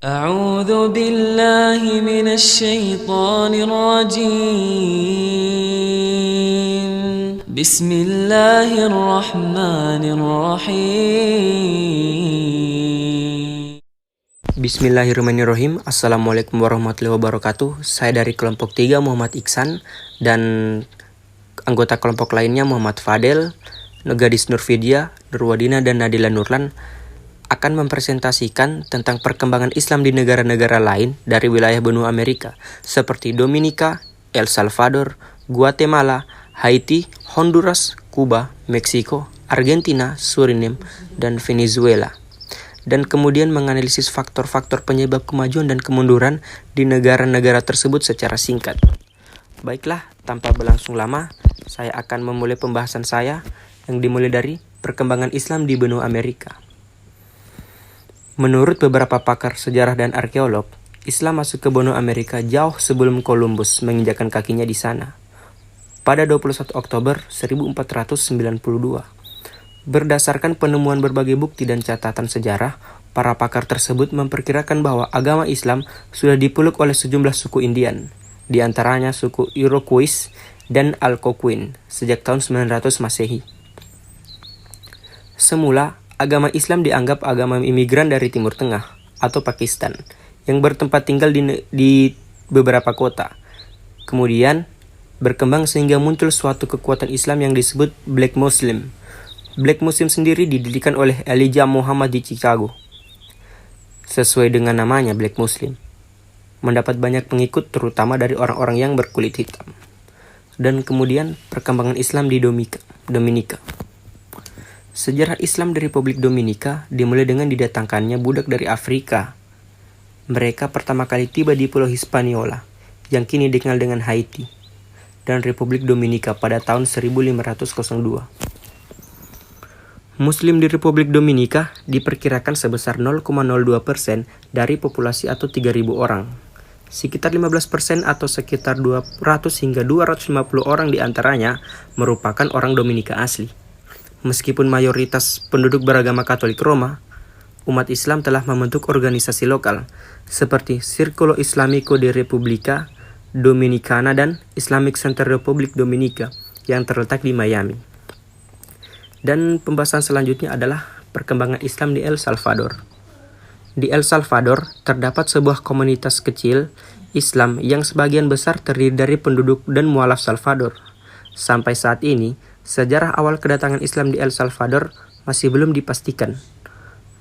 أعوذ بالله من الشيطان الرجيم بسم الله الرحمن الرحيم Bismillahirrahmanirrahim. Assalamualaikum warahmatullahi wabarakatuh. Saya dari kelompok 3 Muhammad Iksan dan anggota kelompok lainnya Muhammad Fadel, Gadis Nurfidia, Nurwadina dan Nadila Nurlan akan mempresentasikan tentang perkembangan Islam di negara-negara lain dari wilayah benua Amerika seperti Dominika, El Salvador, Guatemala, Haiti, Honduras, Kuba, Meksiko, Argentina, Suriname, dan Venezuela. Dan kemudian menganalisis faktor-faktor penyebab kemajuan dan kemunduran di negara-negara tersebut secara singkat. Baiklah, tanpa berlangsung lama, saya akan memulai pembahasan saya yang dimulai dari perkembangan Islam di benua Amerika. Menurut beberapa pakar sejarah dan arkeolog, Islam masuk ke benua Amerika jauh sebelum Columbus menginjakkan kakinya di sana. Pada 21 Oktober 1492, berdasarkan penemuan berbagai bukti dan catatan sejarah, para pakar tersebut memperkirakan bahwa agama Islam sudah dipeluk oleh sejumlah suku Indian, di antaranya suku Iroquois dan Algonquin sejak tahun 900 Masehi. Semula, agama Islam dianggap agama imigran dari Timur Tengah atau Pakistan yang bertempat tinggal di beberapa kota. Kemudian, berkembang sehingga muncul suatu kekuatan Islam yang disebut Black Muslim. Black Muslim sendiri didirikan oleh Elijah Muhammad di Chicago. Sesuai dengan namanya, Black Muslim mendapat banyak pengikut terutama dari orang-orang yang berkulit hitam. Dan kemudian perkembangan Islam di Dominika. Sejarah Islam di Republik Dominika dimulai dengan didatangkannya budak dari Afrika. Mereka pertama kali tiba di Pulau Hispaniola, yang kini dikenal dengan Haiti, dan Republik Dominika pada tahun 1502. Muslim di Republik Dominika diperkirakan sebesar 0,02% dari populasi atau 3.000 orang. Sekitar 15% atau sekitar 200 hingga 250 orang diantaranya merupakan orang Dominika asli. Meskipun mayoritas penduduk beragama Katolik Roma, umat Islam telah membentuk organisasi lokal seperti Círculo Islámico de República Dominicana dan Islamic Center Republik Dominika yang terletak di Miami. Dan pembahasan selanjutnya adalah perkembangan Islam di El Salvador. Di El Salvador terdapat sebuah komunitas kecil Islam yang sebagian besar terdiri dari penduduk dan mualaf Salvador. Sampai saat ini, sejarah awal kedatangan Islam di El Salvador masih belum dipastikan.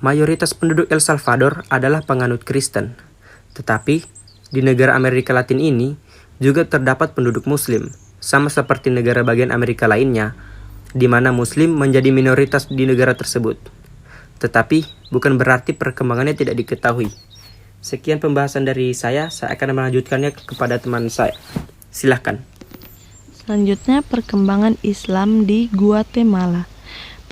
Mayoritas penduduk El Salvador adalah penganut Kristen. Tetapi, di negara Amerika Latin ini juga terdapat penduduk Muslim, sama seperti negara bagian Amerika lainnya, di mana Muslim menjadi minoritas di negara tersebut. Tetapi bukan berarti perkembangannya tidak diketahui. Sekian pembahasan dari saya akan melanjutkannya kepada teman saya. Silahkan. Selanjutnya, perkembangan Islam di Guatemala.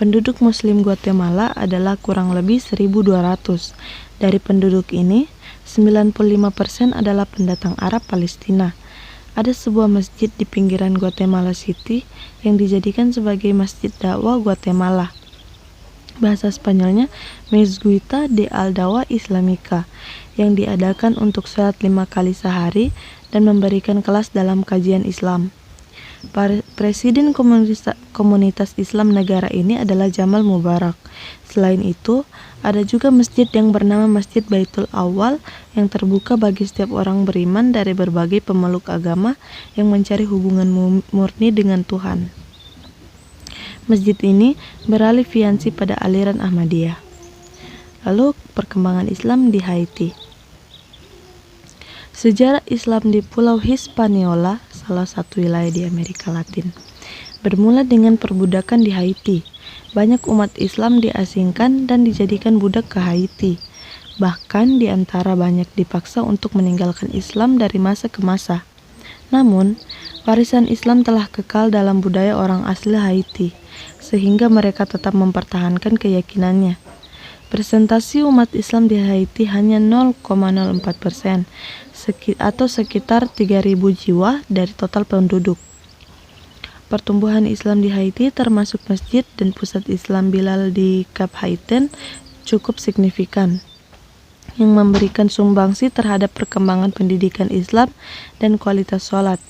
Penduduk Muslim Guatemala adalah kurang lebih 1.200. Dari penduduk ini, 95% adalah pendatang Arab Palestina. Ada sebuah masjid di pinggiran Guatemala City yang dijadikan sebagai Masjid Dakwah Guatemala. Bahasa Spanyolnya Mezquita de Aldawa Islamica, yang diadakan untuk sholat 5 kali sehari dan memberikan kelas dalam kajian Islam. Presiden komunitas Islam negara ini adalah Jamal Mubarak. Selain itu, ada juga masjid yang bernama Masjid Baitul Awal yang terbuka bagi setiap orang beriman dari berbagai pemeluk agama yang mencari hubungan murni dengan Tuhan. Masjid ini beraliansi pada aliran Ahmadiyah. Lalu, perkembangan Islam di Haiti. Sejarah Islam di Pulau Hispaniola, salah satu wilayah di Amerika Latin, bermula dengan perbudakan di Haiti. Banyak umat Islam diasingkan dan dijadikan budak ke Haiti. Bahkan di antara banyak dipaksa untuk meninggalkan Islam dari masa ke masa. Namun, warisan Islam telah kekal dalam budaya orang asli Haiti, sehingga mereka tetap mempertahankan keyakinannya. Persentase umat Islam di Haiti hanya 0,04%, atau sekitar 3.000 jiwa dari total penduduk. Pertumbuhan Islam di Haiti termasuk masjid dan pusat Islam Bilal di Cap Haïtien cukup signifikan. yang memberikan sumbangsi terhadap perkembangan pendidikan Islam dan kualitas sholat.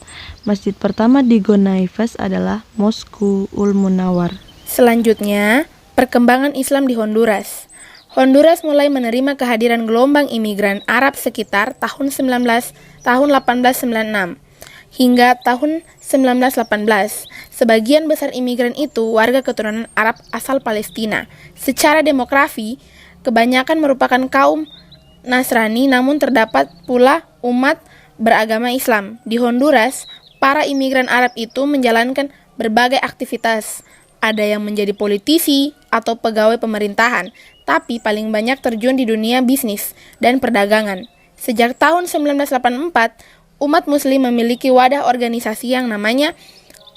Masjid pertama di Gonaives adalah Mosque-ul Munawwar. Selanjutnya, perkembangan Islam di Honduras. Honduras mulai menerima kehadiran gelombang imigran Arab sekitar tahun 1896 hingga tahun 1918. Sebagian besar imigran itu warga keturunan Arab asal Palestina. Secara demografi, kebanyakan merupakan kaum Nasrani, namun terdapat pula umat beragama Islam. Di Honduras, para imigran Arab itu menjalankan berbagai aktivitas. Ada yang menjadi politisi atau pegawai pemerintahan, tapi paling banyak terjun di dunia bisnis dan perdagangan. Sejak tahun 1984, umat muslim memiliki wadah organisasi yang namanya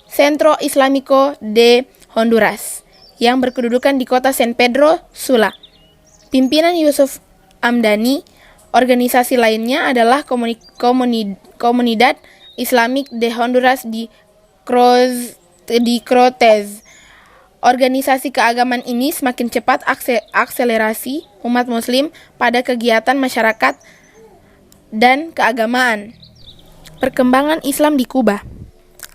Centro Islámico de Honduras, yang berkedudukan di kota San Pedro Sula. Pimpinan Yusuf Amdani. Organisasi lainnya adalah Comunidad Islamik de Honduras di Cortez. Organisasi keagamaan ini semakin cepat akselerasi umat muslim pada kegiatan masyarakat dan keagamaan. Perkembangan Islam di Kuba.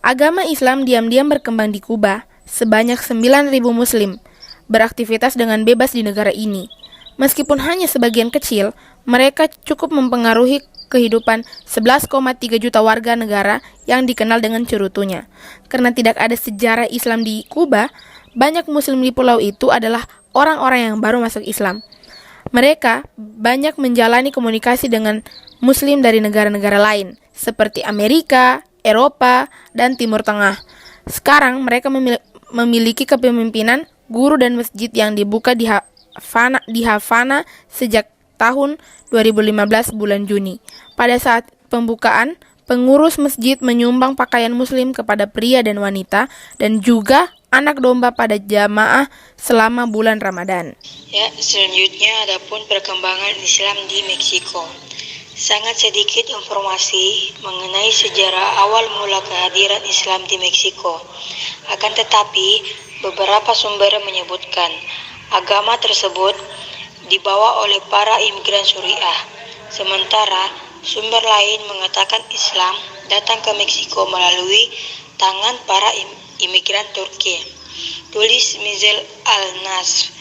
Agama Islam diam-diam berkembang di Kuba. Sebanyak 9.000 muslim beraktivitas dengan bebas di negara ini. Meskipun hanya sebagian kecil, mereka cukup mempengaruhi kehidupan 11,3 juta warga negara yang dikenal dengan cerutunya. Karena tidak ada sejarah Islam di Kuba, banyak muslim di pulau itu adalah orang-orang yang baru masuk Islam. Mereka banyak menjalani komunikasi dengan muslim dari negara-negara lain, seperti Amerika, Eropa, dan Timur Tengah. Sekarang mereka memiliki kepemimpinan guru dan masjid yang dibuka di Havana sejak tahun 2015 bulan Juni. Pada saat pembukaan, pengurus masjid menyumbang pakaian muslim kepada pria dan wanita dan juga anak domba pada jamaah selama bulan Ramadan. Ya, selanjutnya adapun perkembangan Islam di Meksiko. Sangat sedikit informasi mengenai sejarah awal mula kehadiran Islam di Meksiko. Akan tetapi, beberapa sumber menyebutkan agama tersebut dibawa oleh para imigran Suriah. Sementara sumber lain mengatakan Islam datang ke Meksiko melalui tangan para imigran Turki. Tulis Mizel Al-Nasr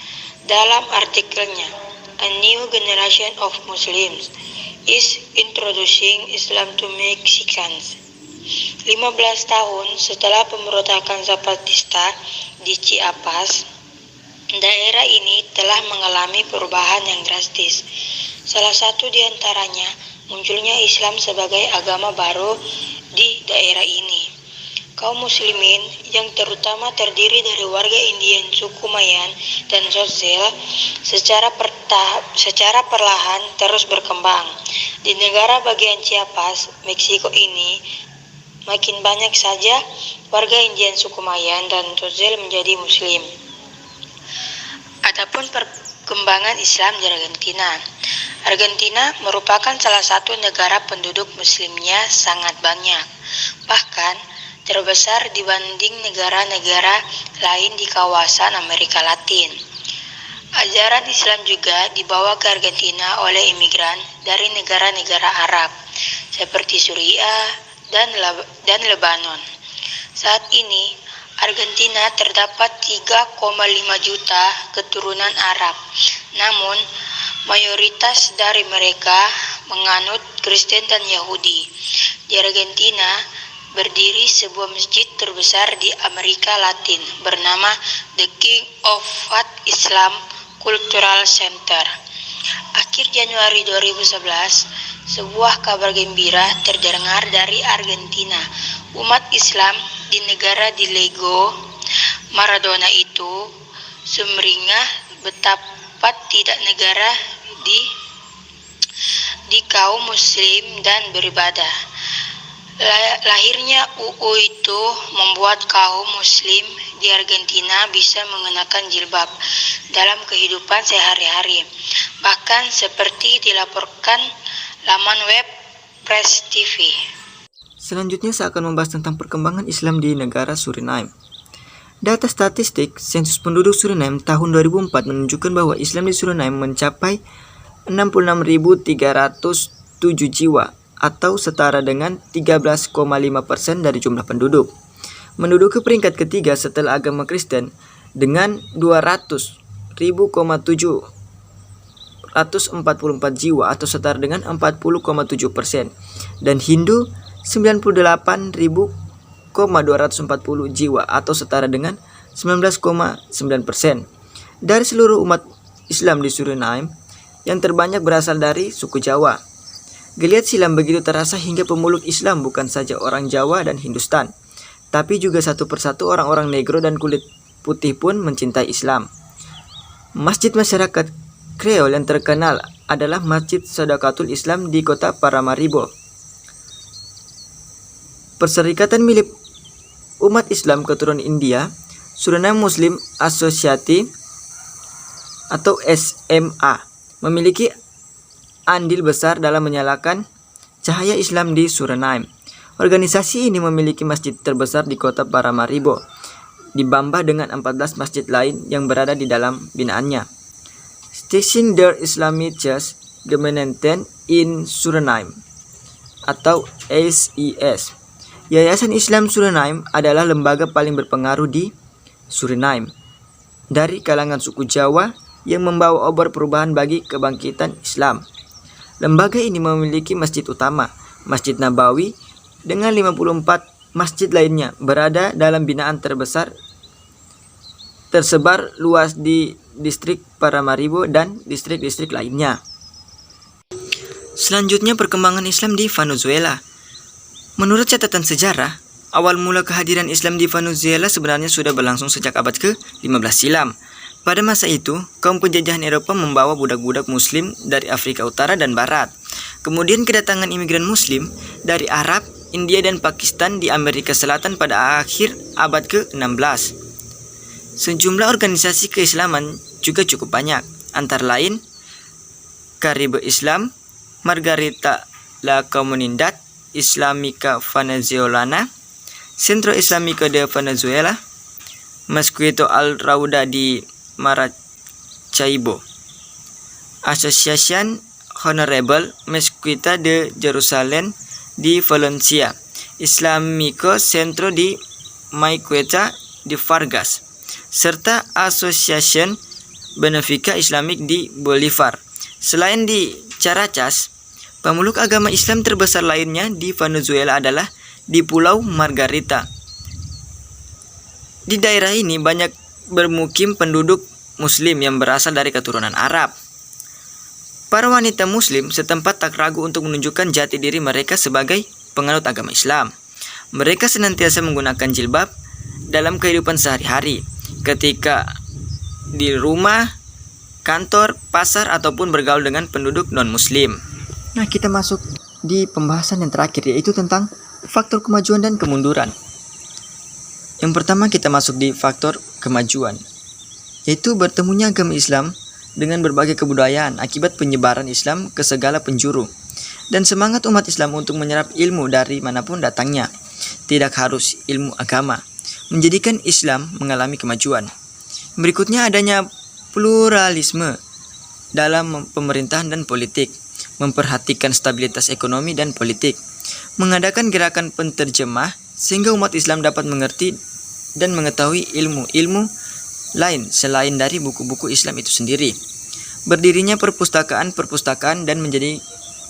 dalam artikelnya, A New Generation of Muslims is Introducing Islam to Mexicans. 15 tahun setelah pemberontakan Zapatista di Chiapas, daerah ini telah mengalami perubahan yang drastis. Salah satu di antaranya munculnya Islam sebagai agama baru di daerah ini. Kaum muslimin yang terutama terdiri dari warga Indian suku Mayan dan Tzotzil secara perlahan terus berkembang. Di negara bagian Chiapas, Meksiko ini, makin banyak saja warga Indian suku Mayan dan Tzotzil menjadi muslim. Adapun perkembangan Islam di Argentina. Argentina merupakan salah satu negara penduduk muslimnya sangat banyak, bahkan terbesar dibanding negara-negara lain di kawasan Amerika Latin. Ajaran Islam juga dibawa ke Argentina oleh imigran dari negara-negara Arab, seperti Suriah dan Lebanon. Saat ini, Argentina terdapat 3,5 juta keturunan Arab, namun mayoritas dari mereka menganut Kristen dan Yahudi. Di Argentina berdiri sebuah masjid terbesar di Amerika Latin bernama The King of Fat Islam Cultural Center. Akhir Januari 2011, sebuah kabar gembira terdengar dari Argentina. Umat Islam di negara Diego Maradona itu sumringah betapa tidak negara di kaum muslim dan beribadah. Lahirnya UU itu membuat kaum muslim di Argentina bisa mengenakan jilbab dalam kehidupan sehari-hari. Bahkan seperti dilaporkan laman web Press TV. Selanjutnya saya akan membahas tentang perkembangan Islam di negara Suriname. Data statistik sensus penduduk Suriname tahun 2004 menunjukkan bahwa Islam di Suriname mencapai 66.307 jiwa atau setara dengan 13,5% dari jumlah penduduk. Menduduki peringkat ketiga setelah agama Kristen dengan 200.744 jiwa atau setara dengan 40,7%, dan Hindu 98.240 jiwa atau setara dengan 19,9%. Dari seluruh umat Islam di Suriname, yang terbanyak berasal dari suku Jawa. Geliat silam begitu terasa hingga pemeluk Islam bukan saja orang Jawa dan Hindustan, tapi juga satu persatu orang-orang negro dan kulit putih pun mencintai Islam. Masjid masyarakat Kreol yang terkenal adalah Masjid Sadaqatul Islam di kota Paramaribo. Perserikatan milik umat Islam keturunan India, Suriname Muslim Association atau SMA, memiliki andil besar dalam menyalakan cahaya Islam di Suriname. Organisasi ini memiliki masjid terbesar di kota Paramaribo, ditambah dengan 14 masjid lain yang berada di dalam binaannya. Stichting der Islamische Gemeinden in Suriname atau SIS. Yayasan Islam Suriname adalah lembaga paling berpengaruh di Suriname dari kalangan suku Jawa yang membawa obor perubahan bagi kebangkitan Islam. Lembaga ini memiliki masjid utama, Masjid Nabawi, dengan 54 masjid lainnya berada dalam binaan terbesar tersebar luas di distrik Paramaribo dan distrik-distrik lainnya. Selanjutnya, perkembangan Islam di Venezuela. Menurut catatan sejarah, awal mula kehadiran Islam di Venezuela sebenarnya sudah berlangsung sejak abad ke-15 silam. Pada masa itu, kaum penjajahan Eropa membawa budak-budak Muslim dari Afrika Utara dan Barat. Kemudian kedatangan imigran Muslim dari Arab, India, dan Pakistan di Amerika Selatan pada akhir abad ke-16. Sejumlah organisasi keislaman juga cukup banyak, antara lain Caribe Islam, Margarita la Comunidad Islámica Venezolana, Centro Islámico de Venezuela, Mosquito al-Rauda di Maracaibo, Association Honorable Mezquita de Jerusalem di Valencia, Islamico Centro di Maiqueta di Vargas, serta Association Benefica Islamic di Bolivar. Selain di Caracas, pemeluk agama Islam terbesar lainnya di Venezuela adalah di Pulau Margarita. Di daerah ini banyak bermukim penduduk Muslim yang berasal dari keturunan Arab. Para wanita Muslim setempat tak ragu untuk menunjukkan jati diri mereka sebagai penganut agama Islam. Mereka senantiasa menggunakan jilbab dalam kehidupan sehari-hari, ketika di rumah, kantor, pasar, ataupun bergaul dengan penduduk non-Muslim. Nah, kita masuk di pembahasan yang terakhir, yaitu tentang faktor kemajuan dan kemunduran. Yang pertama, kita masuk di faktor kemajuan, yaitu bertemunya agama Islam dengan berbagai kebudayaan akibat penyebaran Islam ke segala penjuru, dan semangat umat Islam untuk menyerap ilmu dari manapun datangnya, tidak harus ilmu agama, menjadikan Islam mengalami kemajuan. Berikutnya, adanya pluralisme dalam pemerintahan dan politik, memperhatikan stabilitas ekonomi dan politik, mengadakan gerakan penterjemah sehingga umat Islam dapat mengerti dan mengetahui ilmu-ilmu lain selain dari buku-buku Islam itu sendiri. Berdirinya perpustakaan-perpustakaan dan menjadi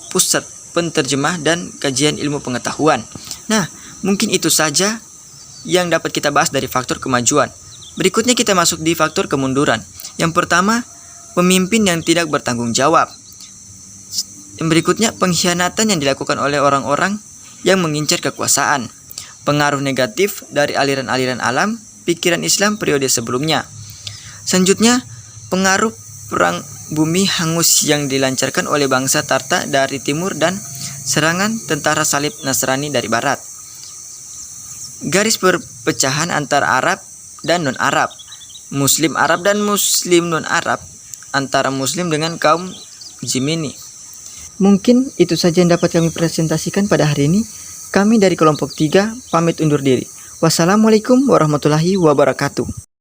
pusat penterjemah dan kajian ilmu pengetahuan. Nah, mungkin itu saja yang dapat kita bahas dari faktor kemajuan. Berikutnya kita masuk di faktor kemunduran. Yang pertama, pemimpin yang tidak bertanggung jawab. Yang berikutnya, pengkhianatan yang dilakukan oleh orang-orang yang mengincar kekuasaan. Pengaruh negatif dari aliran-aliran alam pikiran Islam periode sebelumnya. Selanjutnya, pengaruh perang bumi hangus yang dilancarkan oleh bangsa Tarta dari timur dan serangan tentara salib Nasrani dari barat. Garis perpecahan antara Arab dan non-Arab, Muslim Arab dan Muslim non-Arab, antara Muslim dengan kaum Jimini. Mungkin itu saja yang dapat kami presentasikan pada hari ini. Kami dari kelompok 3 pamit undur diri. Wassalamualaikum warahmatullahi wabarakatuh.